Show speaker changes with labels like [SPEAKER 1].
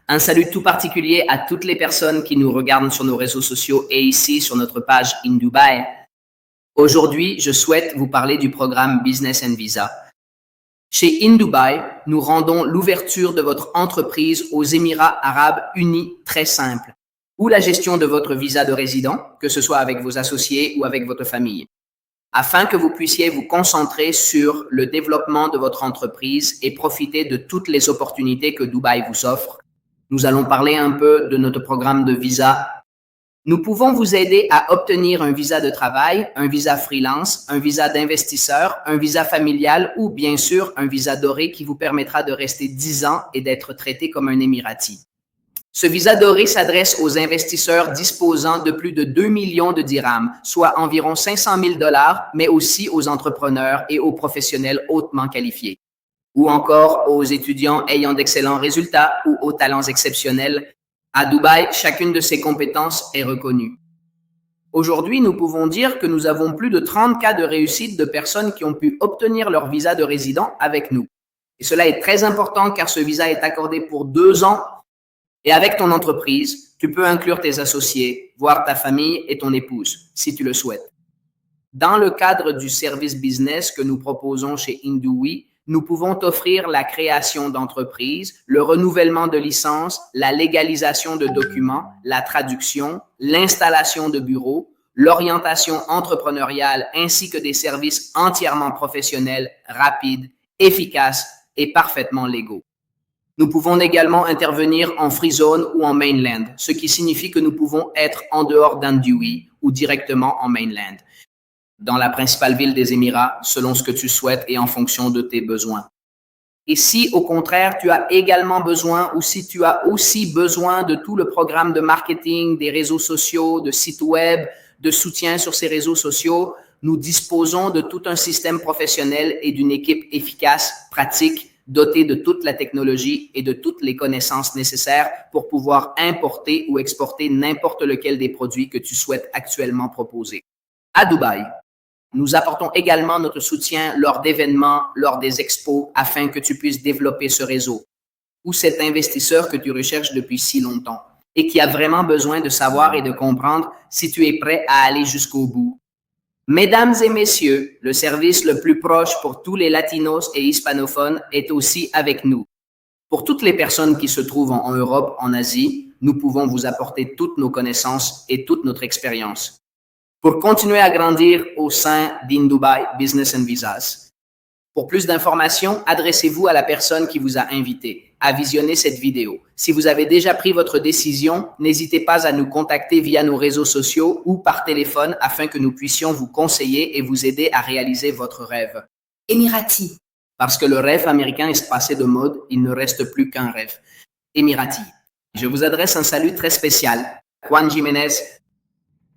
[SPEAKER 1] Un salut tout particulier à toutes les personnes qui nous regardent sur nos réseaux sociaux et ici sur notre page In Dubai. Aujourd'hui, je souhaite vous parler du programme Business and Visa. Chez In Dubai, nous rendons l'ouverture de votre entreprise aux Émirats arabes unis très simple, ou la gestion de votre visa de résident, que ce soit avec vos associés ou avec votre famille, afin que vous puissiez vous concentrer sur le développement de votre entreprise et profiter de toutes les opportunités que Dubaï vous offre. Nous allons parler un peu de notre programme de visa. Nous pouvons vous aider à obtenir un visa de travail, un visa freelance, un visa d'investisseur, un visa familial ou bien sûr un visa doré qui vous permettra de rester 10 ans et d'être traité comme un Émirati. Ce visa doré s'adresse aux investisseurs disposant de plus de 2 millions de dirhams, soit environ 500 000 $, mais aussi aux entrepreneurs et aux professionnels hautement qualifiés, ou encore aux étudiants ayant d'excellents résultats ou aux talents exceptionnels. À Dubaï, chacune de ces compétences est reconnue. Aujourd'hui, nous pouvons dire que nous avons plus de 30 cas de réussite de personnes qui ont pu obtenir leur visa de résident avec nous. Et cela est très important car ce visa est accordé pour 2 ans. Et avec ton entreprise, tu peux inclure tes associés, voire ta famille et ton épouse, si tu le souhaites. Dans le cadre du service business que nous proposons chez Indoui, nous pouvons t'offrir la création d'entreprises, le renouvellement de licences, la légalisation de documents, la traduction, l'installation de bureaux, l'orientation entrepreneuriale ainsi que des services entièrement professionnels, rapides, efficaces et parfaitement légaux. Nous pouvons également intervenir en free zone ou en mainland, ce qui signifie que nous pouvons être en dehors d'Indoui ou directement en mainland, dans la principale ville des Émirats, selon ce que tu souhaites et en fonction de tes besoins. Et si, au contraire, tu as également besoin ou si tu as aussi besoin de tout le programme de marketing, des réseaux sociaux, de sites web, de soutien sur ces réseaux sociaux, nous disposons de tout un système professionnel et d'une équipe efficace, pratique, dotée de toute la technologie et de toutes les connaissances nécessaires pour pouvoir importer ou exporter n'importe lequel des produits que tu souhaites actuellement proposer. À Dubaï, nous apportons également notre soutien lors d'événements, lors des expos, afin que tu puisses développer ce réseau ou cet investisseur que tu recherches depuis si longtemps et qui a vraiment besoin de savoir et de comprendre si tu es prêt à aller jusqu'au bout. Mesdames et messieurs, le service le plus proche pour tous les latinos et hispanophones est aussi avec nous. Pour toutes les personnes qui se trouvent en Europe, en Asie, nous pouvons vous apporter toutes nos connaissances et toute notre expérience. Pour continuer à grandir au sein d'In Dubai Business and Visas. Pour plus d'informations, adressez-vous à la personne qui vous a invité à visionner cette vidéo. Si vous avez déjà pris votre décision, n'hésitez pas à nous contacter via nos réseaux sociaux ou par téléphone afin que nous puissions vous conseiller et vous aider à réaliser votre rêve. Émirati. Parce que le rêve américain est passé de mode, il ne reste plus qu'un rêve. Émirati. Je vous adresse un salut très spécial. Juan Jiménez,